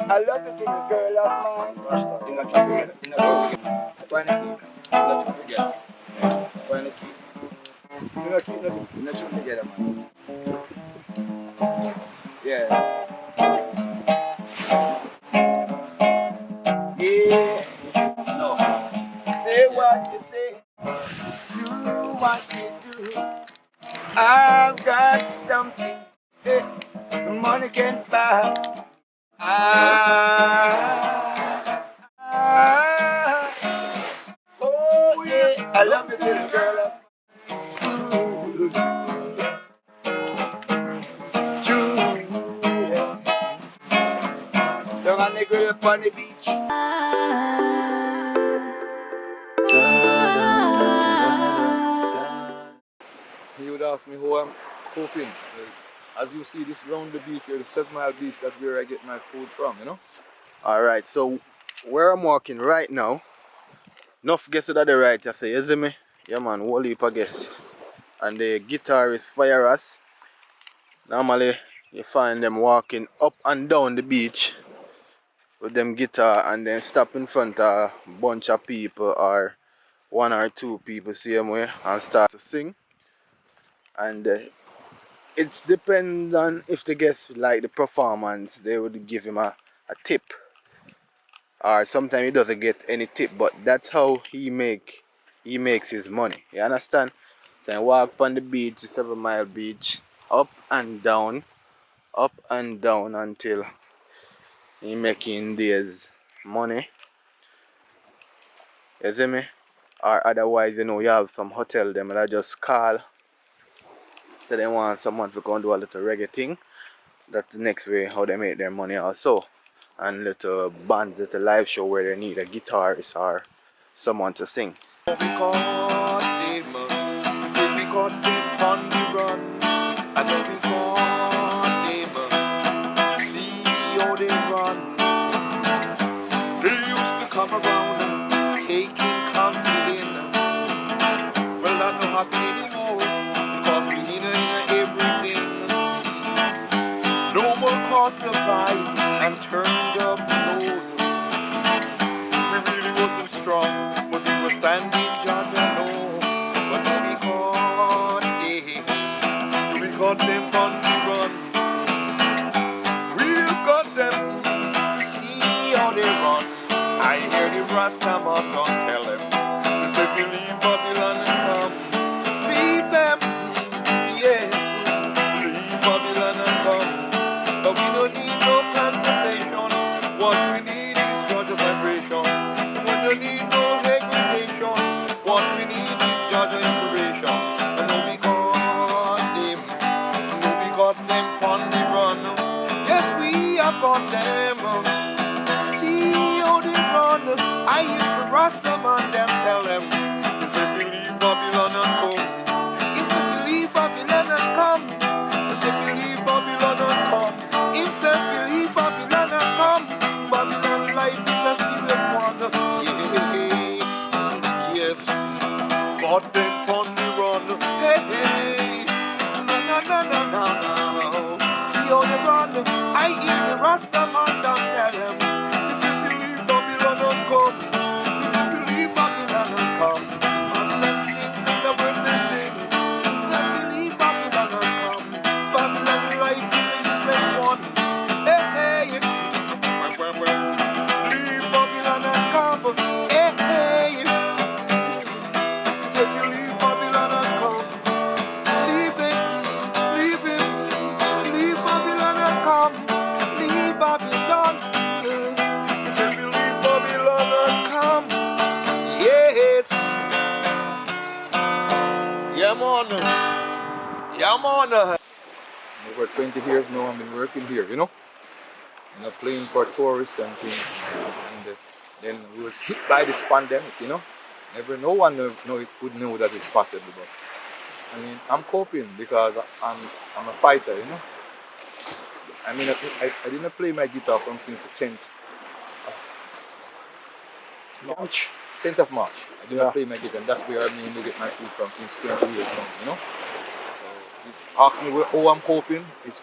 I love to see the girl of mine. In a traffic, in a traffic. Why not keep? In a traffic together. Why not keep? You not keep nothing. In a traffic together, man. Yeah. Yeah. No. Say what you say. Do what you do. I've got something. Eh, the money can't buy. Oh yeah, I love this little girl. Julia, down on Negril upon the beach. He would ask me who I'm cooking. As you see this round the beach here, the 7 Mile beach, that's where I get my food from, you know? Alright, so where I'm walking right now, enough guests at the right, I say, you see me? Yeah man, whole heap of guests. And the guitarist fire us. Normally you find them walking up and down the beach with them guitar and then stop in front of a bunch of people or 1 or 2 people same way and start to sing. And it's depends on if the guests like the performance, they would give him a tip. Or sometimes he doesn't get any tip, but that's how he makes his money. You understand? So I walk on the beach, the 7 Mile beach, up and down until he making his money. You see me? Or otherwise, you know, you have some hotel them that just call. So they want someone to go and do a little reggae thing. That's the next way how they make their money also. And little bands, little live show where they need a guitarist or someone to sing. Come around taking counsel in. Well, I'm not happy anymore because we need everything. No more cost of ice and turned up nose. We really wasn't strong, but we were standing judge and no. But now we caught them on the run. We've got them, see how they run. I hear the Rastaman don't tell them. They say believe Babylon and come. Leave them, yes. Leave Babylon and come. But we don't need no confrontation. What we need is Georgia vibration. We don't need no segregation. What we need is Georgia inspiration. And now we got them. Now we got them on the run. Yes, we have got them. See how they run. I hear the Rastaman them tell them. They say believe Babylon and come. He said believe Babylon and come. They say believe Babylon and come. He said believe Babylon and come. Babylon life is a serious one. Yeah, yes. Got them on the run. Hey, hey. No. See how they run. I hear the Rastaman them tell them. Yeah, man. Over 20 years now I've been working here, you know. I'm not playing for tourists and things. And then we was hit by this pandemic, you know. No one would know that it's possible, but I mean, I'm coping because I'm a fighter, you know. I mean, I didn't play my guitar from since the 10th of March. 10th of March. I didn't play my guitar, and that's where I mainly get my food from since 20 years now, you know. So, ask me how I'm coping. It's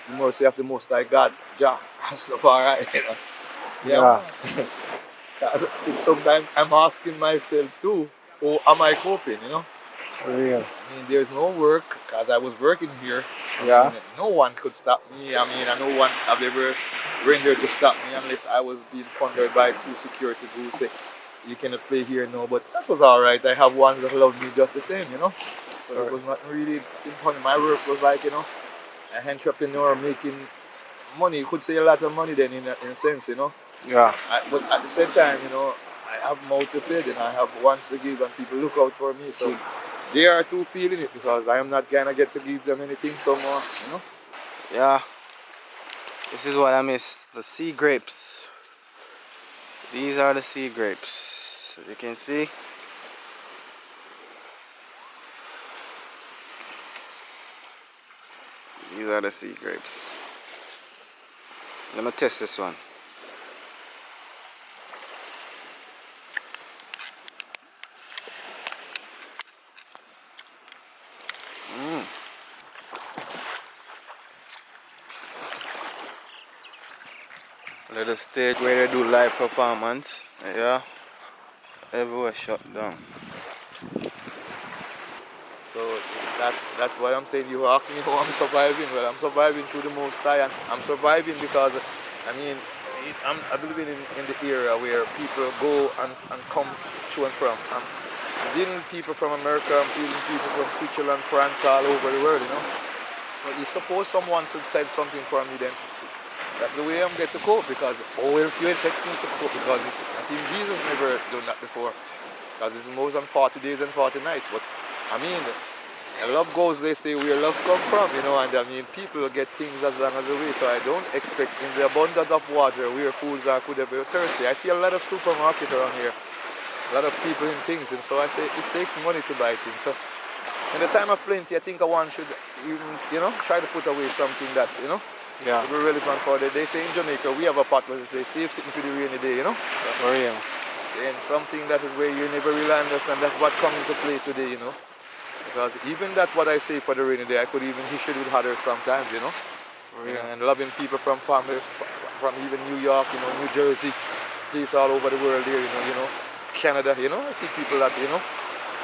the mercy of the Most High God, Jah, Rastafari, you know. Yeah. Man. 'Cause sometimes I'm asking myself too, how am I coping, you know? For real. I mean, there's no work because I was working here. I Yeah. mean, no one could stop me. I mean, and no one have ever rendered to stop me unless I was being pondered by two security who say, you cannot play here now. But that was all right. I have ones that loved me just the same, you know. So it was not really important. My work was like, you know, an entrepreneur making money. You could say a lot of money then in a sense, you know. Yeah. But at the same time, you know, I have mouth to feed and I have wants to give and people look out for me. So they are too feeling it because I am not gonna get to give them anything so more, you know. Yeah. This is what I miss. The sea grapes. These are the sea grapes. As you can see. These are the sea grapes. Let me test this one. Little stage where they do live performance. Yeah. Everywhere shut down. So that's what I'm saying. You ask me how I'm surviving. Well, I'm surviving through the Most High, and I'm surviving because, I mean, I'm living in the era where people go and come to and from. I'm dealing with people from America, I'm dealing with people from Switzerland, France, all over the world, you know. So if suppose someone should send something for me, then that's the way I'm going to cope, because how else you expect me to cope, because I think Jesus never done that before, because it's more than 40 days and 40 nights. But I mean, love goes, they say, where loves come from, you know, and I mean, people get things as long as the way, so I don't expect in the abundance of water where fools are could ever thirsty. I see a lot of supermarket around here, a lot of people in things, and so I say it takes money to buy things. So in the time of plenty, I think one should even, you know, try to put away something that, you know, Yeah. to be relevant for the day. Say in Jamaica, we have a pot where they say, save sitting for the rainy day, you know. So, For real. saying something that is where you never really understand, that's what comes into play today, you know. Because even that what I say for the rainy day, I could even issue it with others sometimes, you know. For You know, real. and loving people from family, from even New York, you know, New Jersey, place all over the world there, you know, Canada, you know. I see people that, you know,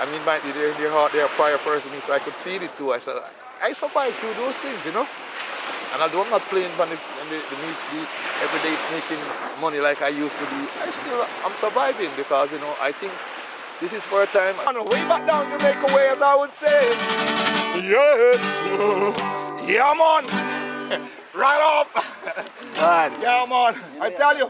I mean, might be there in their heart, they're a prior person, so I could feel it too. I said, I survived through those things, you know. And although I'm not playing on the everyday making money like I used to be, I'm surviving because, you know, I think this is for a time. Way back down Jamaica way, as I would say. Yes. Yeah, man. Right up. God. Yeah, man. I tell you.